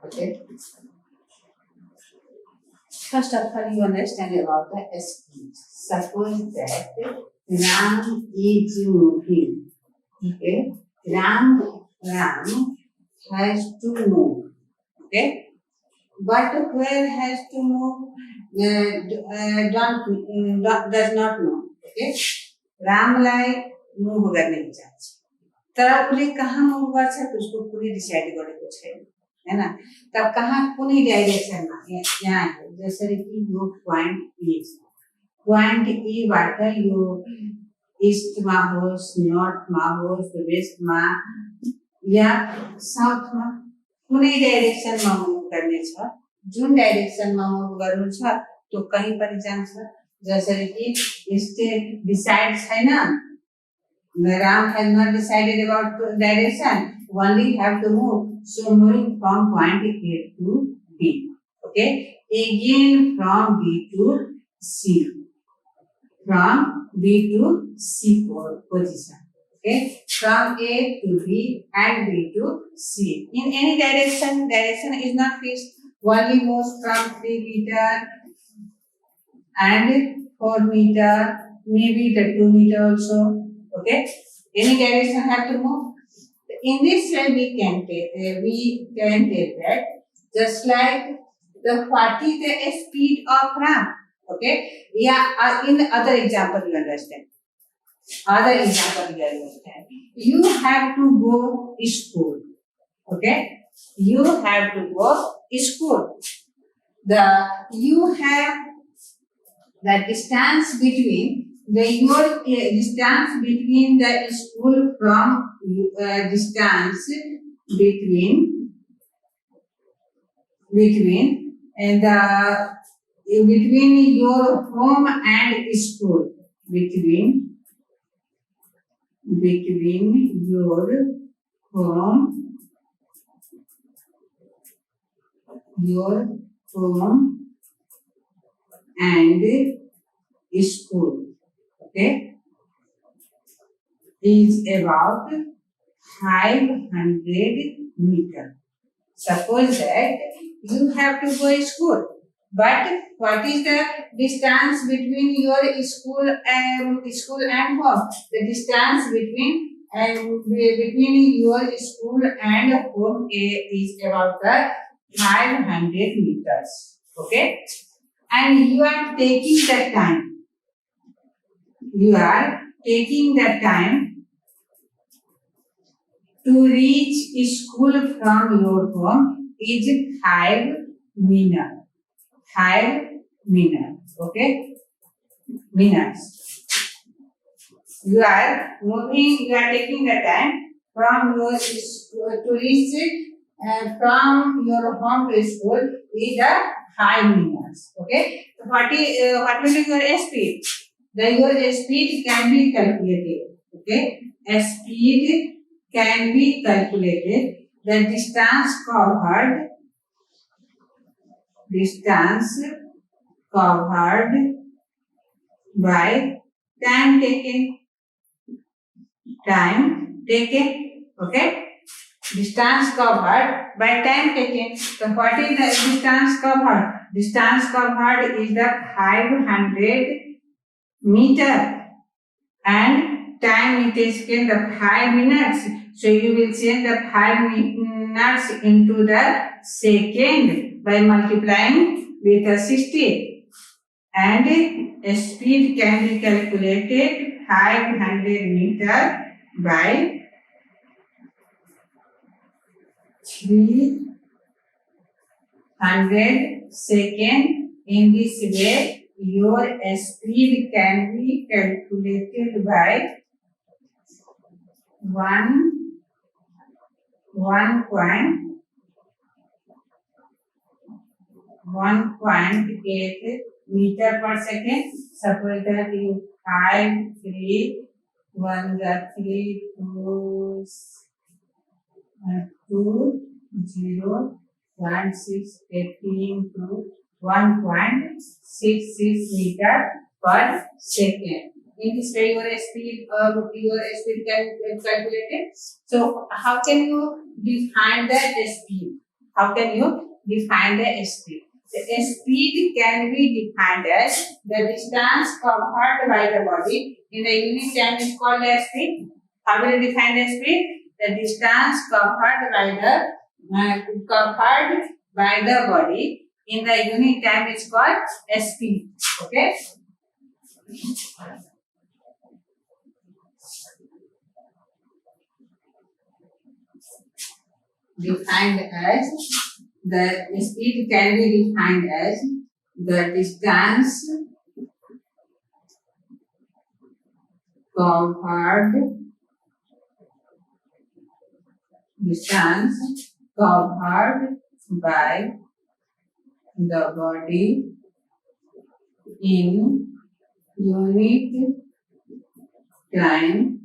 Okay. First of all, you understand about the speed. Suppose that Ram is moving. Okay. Ram has to move. Okay. But where has to move? Does not know. Okay. रामलाई move गर्ने विचार छ तर उसले कहाँ move गर्छ उसको कुनै डिसाइड गरेको छैन हैन तब कहाँ कुनै डाइरेक्सनमा यहाँ जसरी कि यो प्वाइन्ट ए बाट यो ईस्टमा होस् नर्थमा होस् वेस्टमा या साउथमा कुनै डाइरेक्सनमा मुभ गर्ने छ जुन डाइरेक्सनमा मुभ गर्नु छ त्यो कहीं पनि जान्छ जसरी कि स्टेट डिसाइड छैन Ram has not decided about the direction, only have to move. So moving from point A to B. Okay. Again from B to C. From B to C position. Okay. From A to B and B to C. In any direction is not fixed. Only moves from 3 meter and 4 meter, maybe the 2 meter also. Okay, any direction have to move. In this way, we can take that just like what is the speed of Ram. Okay, yeah. In other example, you understand. You have to go school. Okay, you have to go school. You have the distance between. Your distance between the school from distance between and between your home and school between your home and school. Okay, is about 500 meters. Suppose that you have to go to school, but what is the distance between your school and home? The distance between your school and home is about 500 meters. Okay, and you are taking the time. You are taking the time to reach school from your home is 5 minutes. 5 minutes. Okay? Minutes. You are taking the time from your school to reach from your home to school is 5 minutes. Okay? What will be your speed? Your speed can be calculated. Okay, speed can be calculated. The distance covered by time taken. Okay, distance covered by time taken. So what is the distance covered? Distance covered is the 500 meter and time it is taken the 5 minutes. So you will change the 5 minutes into the second by multiplying with 60 and speed can be calculated 500 meter by 300 second. In this way your speed can be calculated by 1.8 meter per second. Suppose that you 5, 3, 1, 3, 2, 0, 1, 6, 18 to 1.66 meter per second. In this way, your speed can be calculated. So, how can you define the speed? How can you define the speed? The speed can be defined as the distance covered by the body in the unit time is called as speed. How will you define the speed? The distance covered by the body in the unit time is called speed. Okay. Defined as the speed can be defined as the distance covered by the body in unit time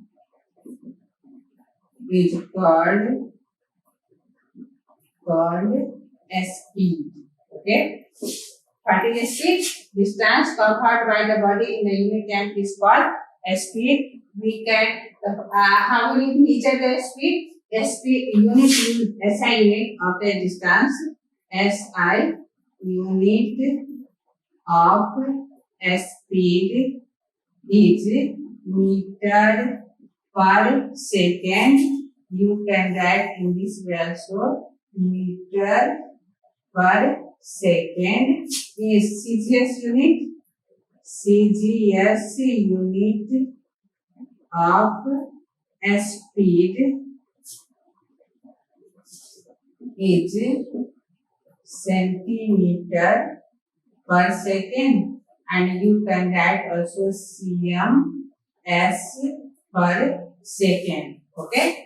is called speed. Okay. What is speed? Distance covered by the body in the unit time is called speed. We can how will you measure the speed? SI unit of the distance. SI unit of speed is meter per second. You can write in this way also. Meter per second is CGS unit. CGS unit of speed is centimeter per second, and you can write also cms per second. Okay.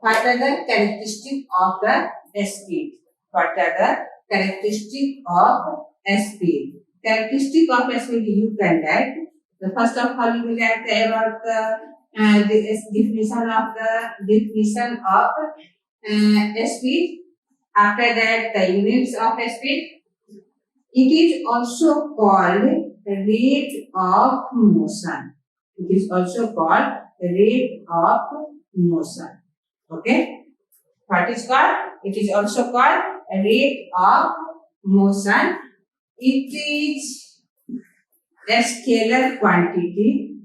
What are the characteristics of the speed? What are the characteristics of speed? Characteristic of speed you can write. The first of all you will write about the definition of speed. After that, the units of speed. It is also called rate of motion. It is also called rate of motion. Okay. What is called? It is also called rate of motion. It is a scalar quantity.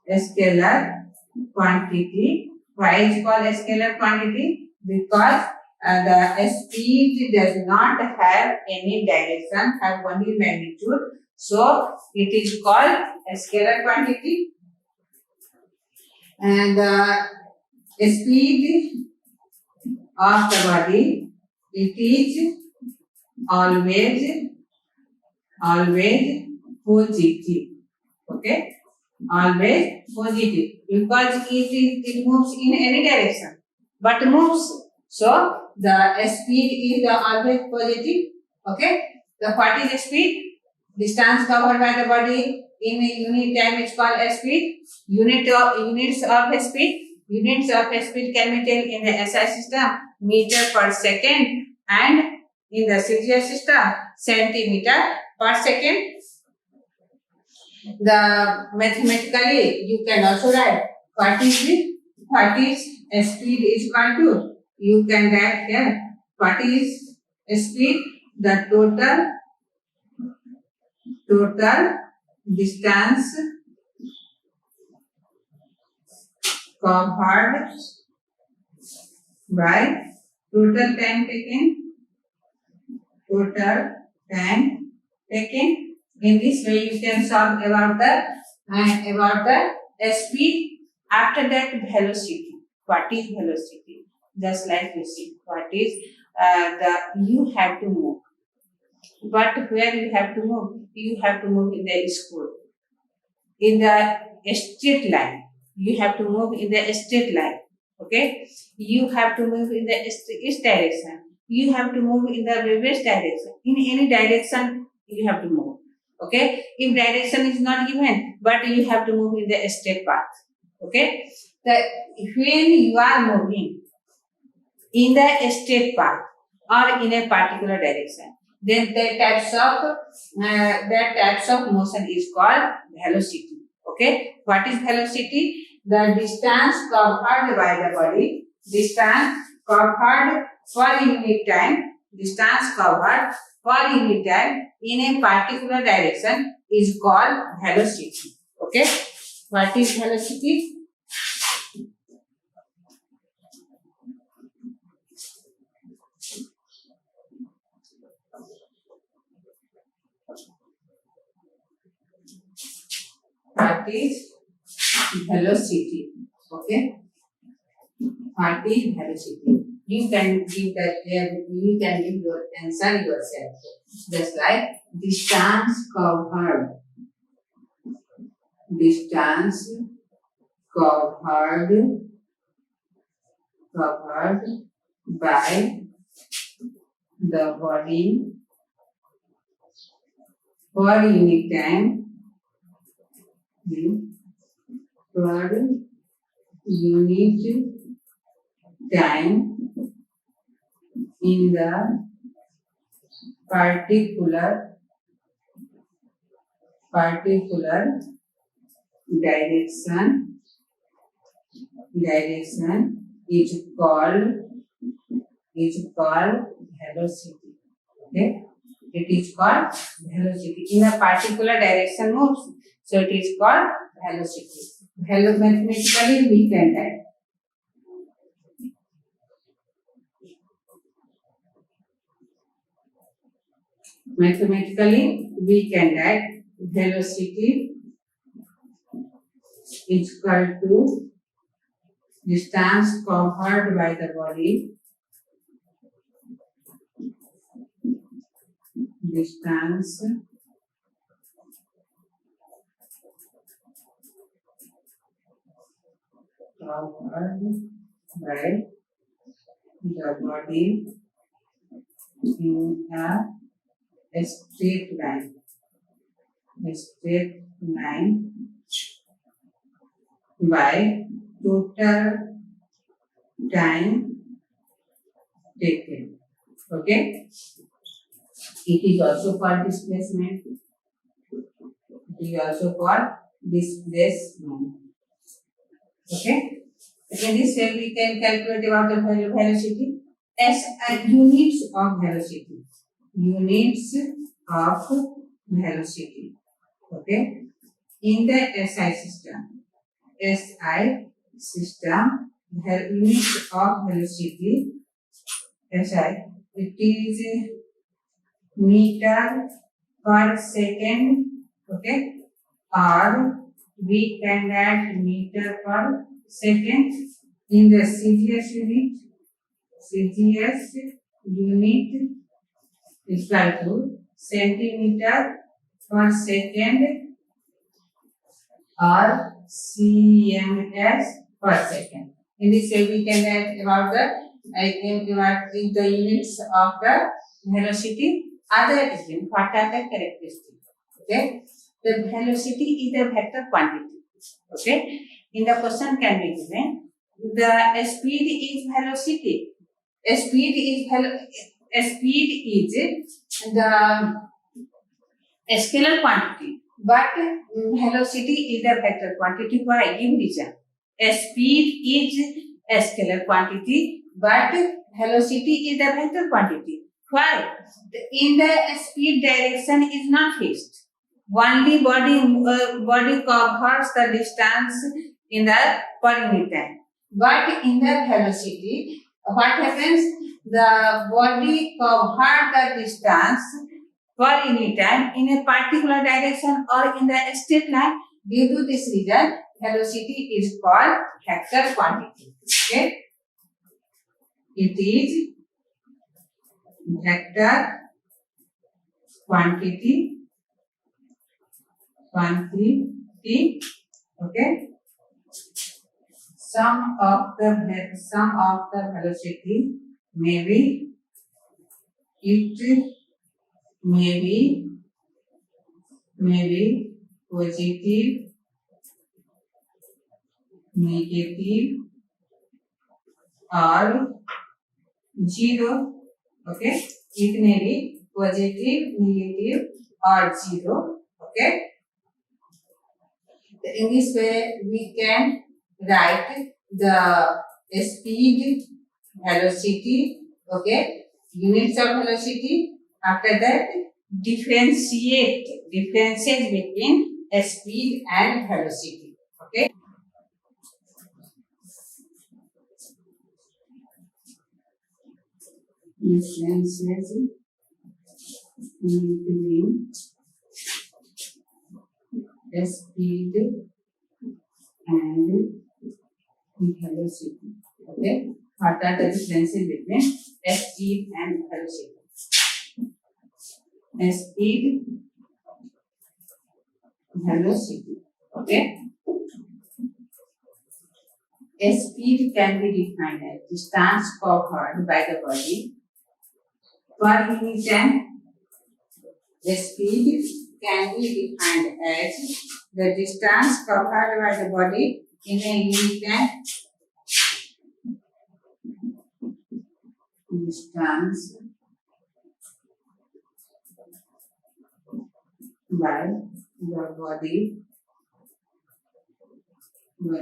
A scalar quantity. Why is it called a scalar quantity? Because the speed does not have any direction, have only magnitude. So it is called a scalar quantity. And the speed of the body, it is always positive. Okay, always positive, because it moves in any direction, but moves. So the speed is always positive. Okay, the what is speed? Distance covered by the body in a unit time is called speed. Units of speed. Units of speed can be taken in the SI system meter per second, and in the CGS system centimeter per second. The mathematically you can also write what is speed is equal to. You can write here what is speed, the total distance covered by total time taken. In this way you can solve about the speed. After that, velocity. What is velocity? Just like you see, what is you have to move. But where you have to move? You have to move in the school. In the straight line. You have to move in the straight line. Okay? You have to move in the east direction. You have to move in the west direction. In any direction, you have to move. Okay? If direction is not given, but you have to move in the straight path. Okay? When you are moving in the straight path or in a particular direction, then that types of motion is called velocity. Okay? What is velocity? The distance covered by the body distance covered per unit time, distance covered per unit time in a particular direction is called velocity. Okay, what is velocity? What is velocity? Okay, what is velocity? You can give that. You can give your answer yourself. Just like distance covered, distance covered by the body per unit time, per unit time in the particular direction is called velocity. Okay, it is called velocity in a particular direction moves, so it is called velocity. Mathematically we can write. Mathematically we can write velocity is equal to distance covered by the body, distance covered by the body in a straight line, by total time taken. Okay, it is also called displacement. Okay, in this way we can calculate about the velocity as units of velocity. Okay, in the SI system, units of velocity, SI, it is meter per second. Okay, or we can add meter per second. In the CGS unit is equal to centimeter per second or CMS per second. In this way we can add about the units of the velocity. Other different, what are the characteristics? Okay, the velocity is a vector quantity. Okay, in the question can be given the speed is velocity. Speed is the scalar quantity, but velocity is the vector quantity. Why? Give reason. Speed is a scalar quantity, but velocity is the vector quantity. Why? In the speed direction is not fixed. Only body covers the distance in the per unit time. But in the velocity, what happens? The body covers the distance per unit time in a particular direction or in the straight line. Due to this reason, velocity is called vector quantity. Okay, it is vector quantity. Okay, sum of the velocity may be positive, negative, or zero. Okay, it may be positive, negative, or zero. Okay, in this way we can write the speed, velocity, okay, units of velocity. After that, differentiate differences between speed and velocity. Okay. Differences between speed and velocity. Okay. What are the differences between speed and velocity? Speed, velocity. Okay. Speed can be defined as distance covered by the body per unit time. The speed can be defined as the distance covered by the body in a unit time. Distance by the body in a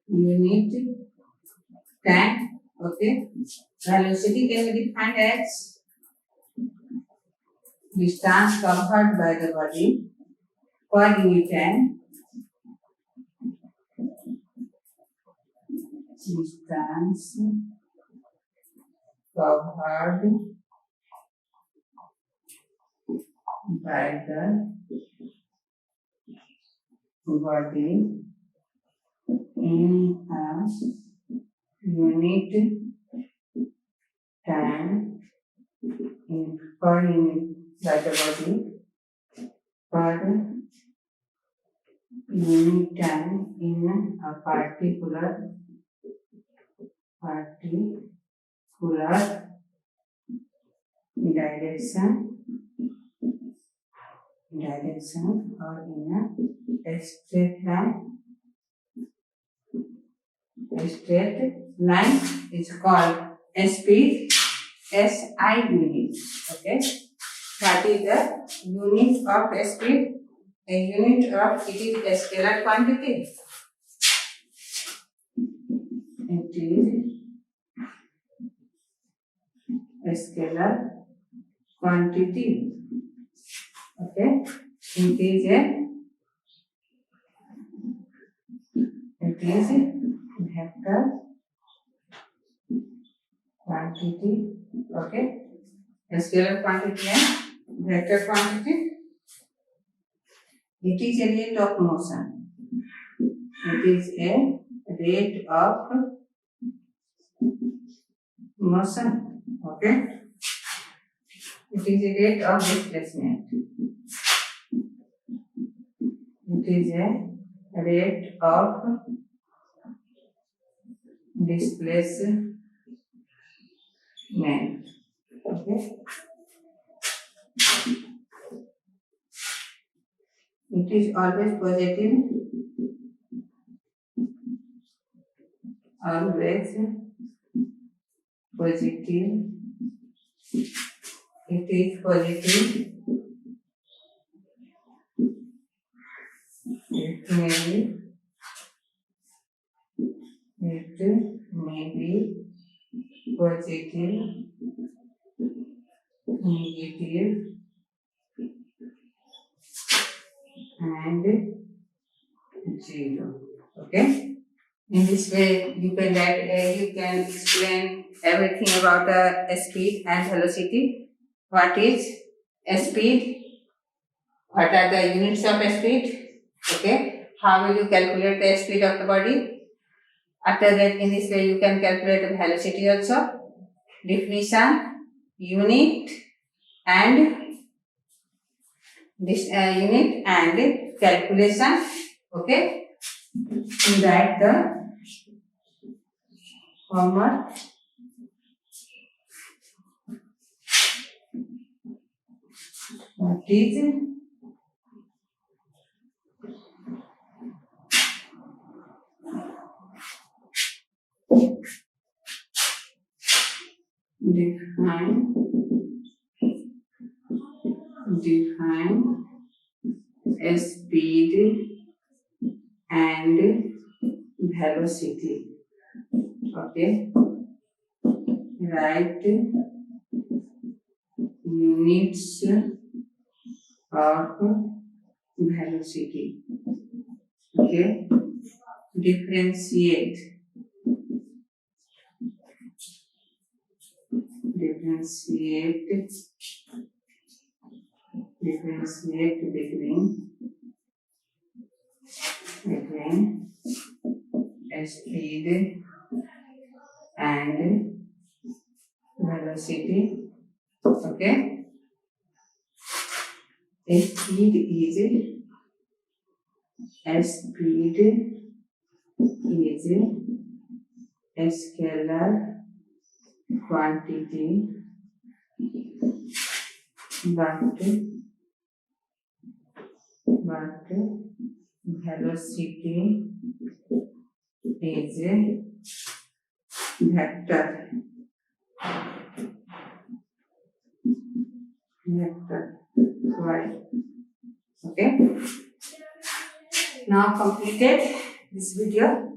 unit time. Okay. Velocity can be defined as distance covered by the body per unit time. Distance covered by the body in a unit time in per unit by the body per unit time in a particular direction or in a straight line. A straight line is called speed, SI unit. Okay. What is the unit of speed? A unit of it is a scalar quantity. It is a scalar quantity. Okay. It is a vector quantity. Okay. A scalar quantity and vector quantity. It is a rate of motion. It is a rate of motion. Okay. It is a rate of displacement. It is a rate of displacement. Okay. It is always positive. Always positive. It is positive. It may be positive, negative, and 0. Okay. In this way, you can explain everything about the speed and velocity. What is speed? What are the units of speed? Okay. How will you calculate the speed of the body? After that, in this way, you can calculate the velocity also. Definition, unit, and this unit and calculation. Okay. You write the homework. What is define speed and velocity. Okay, write units of velocity. Okay, differentiate between speed and velocity. Okay, speed is a scalar quantity, but velocity is a vector. Right. Okay. Now completed this video.